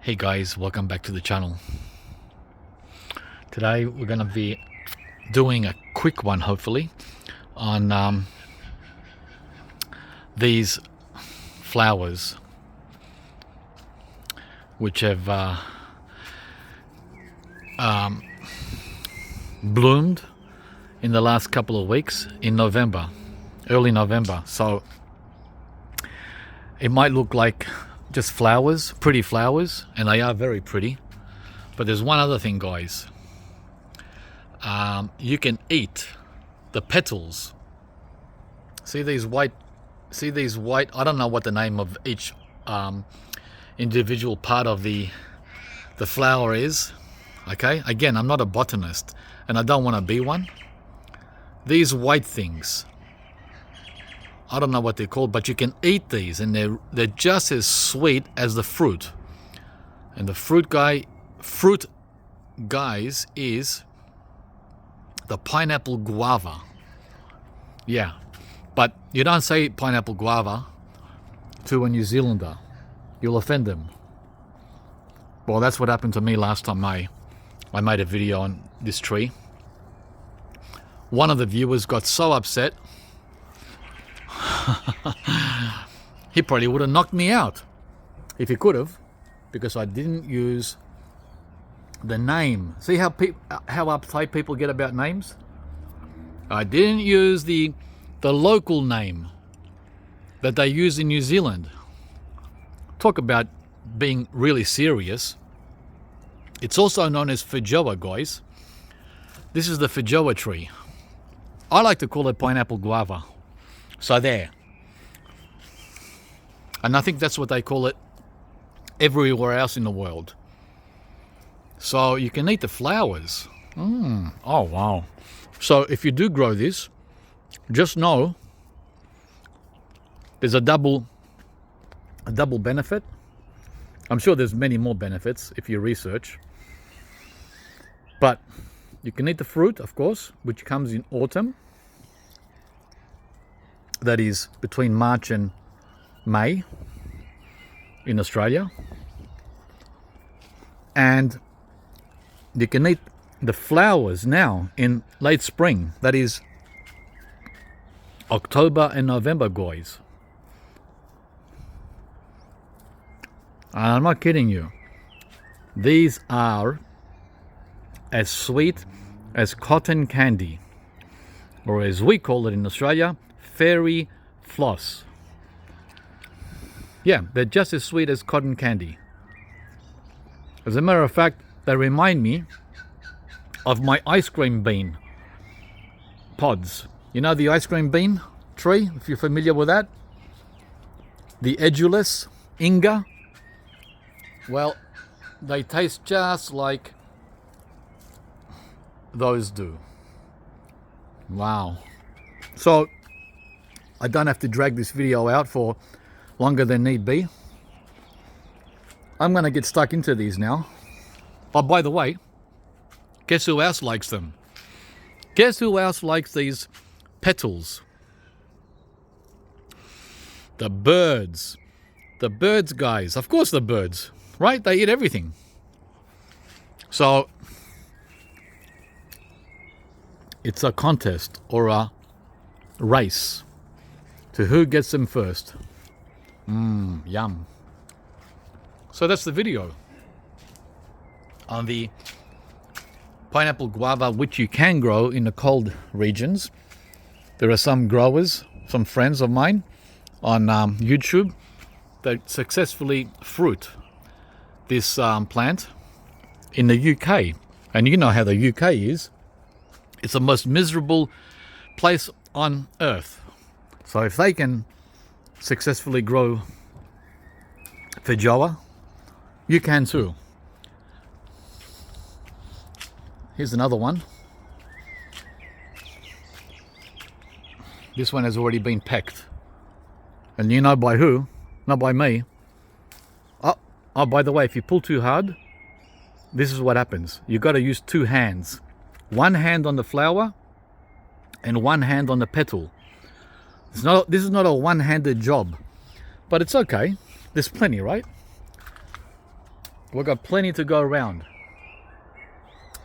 Hey guys, welcome back to the channel. Today we're going to be doing a quick one, hopefully, on these flowers which have bloomed in the last couple of weeks in November, early November. So it might look like just flowers, pretty flowers, and they are very pretty. But there's one other thing, guys. You can eat the petals. See these white, I don't know what the name of each individual part of the flower is. Okay, again, I'm not a botanist and I don't want to be one. These white things, I don't know what they're called, but you can eat these and they're just as sweet as the fruit. And the fruit, guys, is the pineapple guava. Yeah, but you don't say pineapple guava to a New Zealander. You'll offend them. Well, that's what happened to me last time I made a video on this tree. One of the viewers got so upset, he probably would have knocked me out if he could have, because I didn't use the name. See how uptight people get about names? I didn't use the local name that they use in New Zealand. Talk about being really serious. It's also known as FEIJOA, guys. This is the FEIJOA tree. I like to call it pineapple guava. So there. And I think that's what they call it everywhere else in the world. So you can eat the flowers. Oh, wow. So if you do grow this, just know there's a double benefit. I'm sure there's many more benefits if you research. But you can eat the fruit, of course, which comes in autumn. That is between March and May in Australia. And you can eat the flowers now in late spring. That is October and November, guys. And I'm not kidding you. These are as sweet as cotton candy, or as we call it in Australia, fairy floss. Yeah, they're just as sweet as cotton candy. As a matter of fact, they remind me of my ice cream bean pods. You know the ice cream bean tree, if you're familiar with that? The edulous Inga. Well, they taste just like those do. Wow. So I don't have to drag this video out for longer than need be. I'm going to get stuck into these now. Oh, by the way, guess who else likes them? Guess who else likes these petals? The birds. The birds, guys. Of course the birds, right? They eat everything. So it's a contest or a race to who gets them first. Yum. So that's the video on the pineapple guava, which you can grow in the cold regions. There are some growers, some friends of mine on YouTube that successfully fruit this plant in the UK. And you know how the UK is. It's the most miserable place on earth. So if they can successfully grow FEIJOA, you can too. Here's another one. This one has already been pecked. And you know by who? Not by me. Oh, by the way, if you pull too hard, this is what happens. You've got to use two hands. One hand on the flower and one hand on the petal. This is not a one-handed job, but it's okay. There's plenty, right? We've got plenty to go around.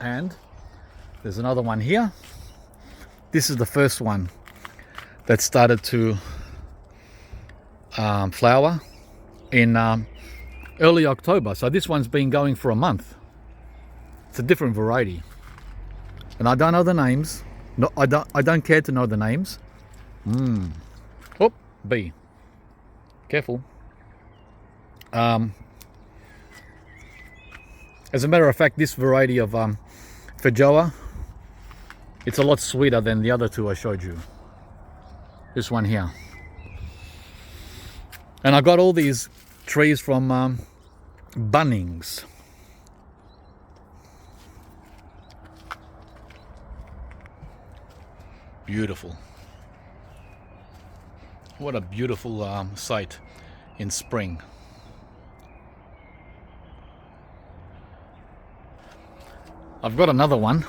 And there's another one here. This is the first one that started to flower in early October. So this one's been going for a month. It's a different variety, and I don't know the names. No, I don't care to know the names. Oh, bee. Careful. As a matter of fact, this variety of FEIJOA, it's a lot sweeter than the other two I showed you. This one here. And I got all these trees from Bunnings. Beautiful. What a beautiful sight in spring. I've got another one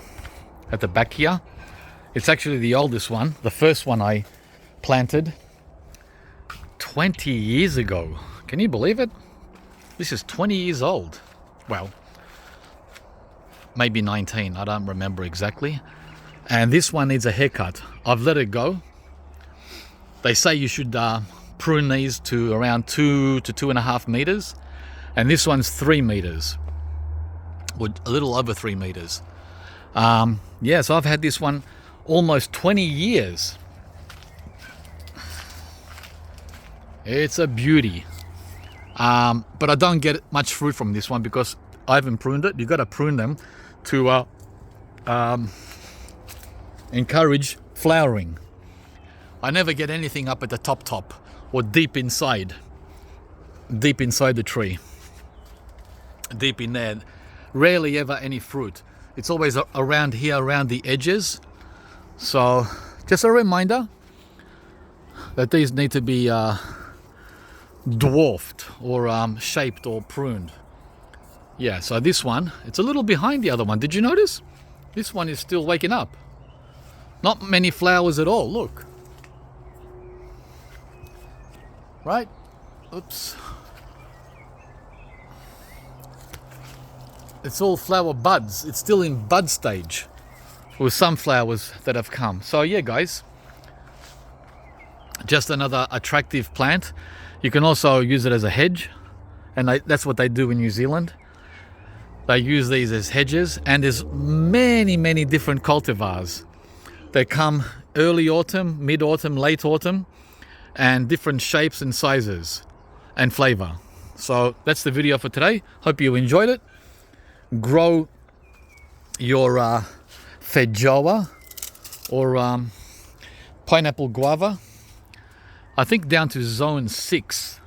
at the back here. It's actually the oldest one. The first one I planted 20 years ago. Can you believe it? This is 20 years old. Well, maybe 19. I don't remember exactly. And this one needs a haircut. I've let it go. They say you should prune these to around 2 to 2.5 meters. And this one's 3 meters. Or a little over 3 meters. Yeah, so I've had this one almost 20 years. It's a beauty. But I don't get much fruit from this one because I haven't pruned it. You've got to prune them to encourage flowering. I never get anything up at the top or deep inside the tree. Deep in there. Rarely ever any fruit. It's always around here, around the edges. So just a reminder that these need to be dwarfed or shaped or pruned. Yeah, so this one, it's a little behind the other one. Did you notice? This one is still waking up. Not many flowers at all, look. Right? Oops. It's all flower buds. It's still in bud stage with some flowers that have come. So yeah, guys, just another attractive plant. You can also use it as a hedge, and that's what they do in New Zealand. They use these as hedges, and there's many different cultivars. They come early autumn, mid-autumn, late autumn, and different shapes and sizes and flavor. So that's the video for today. Hope you enjoyed it. Grow your FEIJOA or pineapple guava. I think down to zone 6.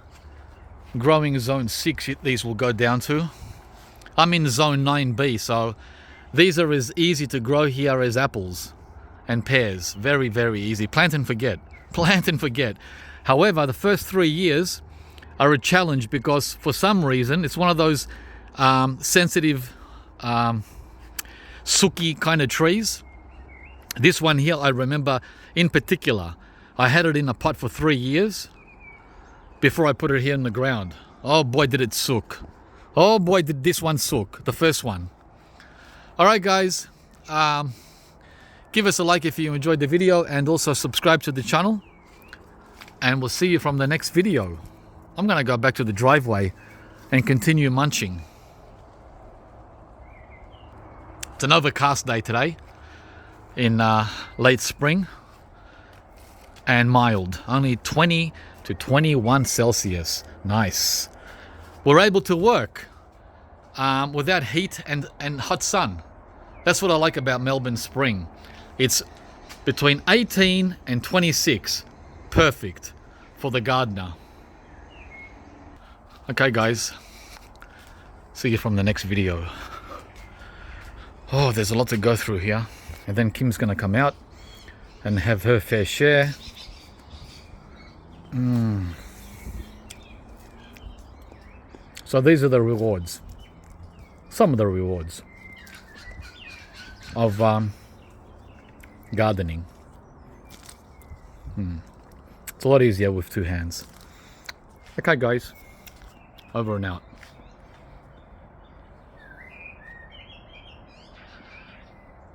Growing zone 6, these will go down to. I'm in zone 9B, so these are as easy to grow here as apples and pears. Very easy. Plant and forget. Plant and forget. However, the first 3 years are a challenge because for some reason it's one of those sensitive suki kind of trees. This one here, I remember in particular, I had it in a pot for 3 years before I put it here in the ground. Oh boy, did it sook. Oh boy, did this one sook, the first one. Alright guys, give us a like if you enjoyed the video, and also subscribe to the channel, and we'll see you from the next video. I'm gonna go back to the driveway and continue munching. It's an overcast day today in late spring, and mild, only 20 to 21 Celsius. Nice. We're able to work without heat and hot sun. That's what I like about Melbourne spring. It's between 18 and 26. Perfect for the gardener. Okay guys, see you from the next video. Oh, there's a lot to go through here. And then Kim's gonna come out and have her fair share. So these are the rewards. Some of the rewards of gardening. It's a lot easier with 2 hands. Okay guys, over and out.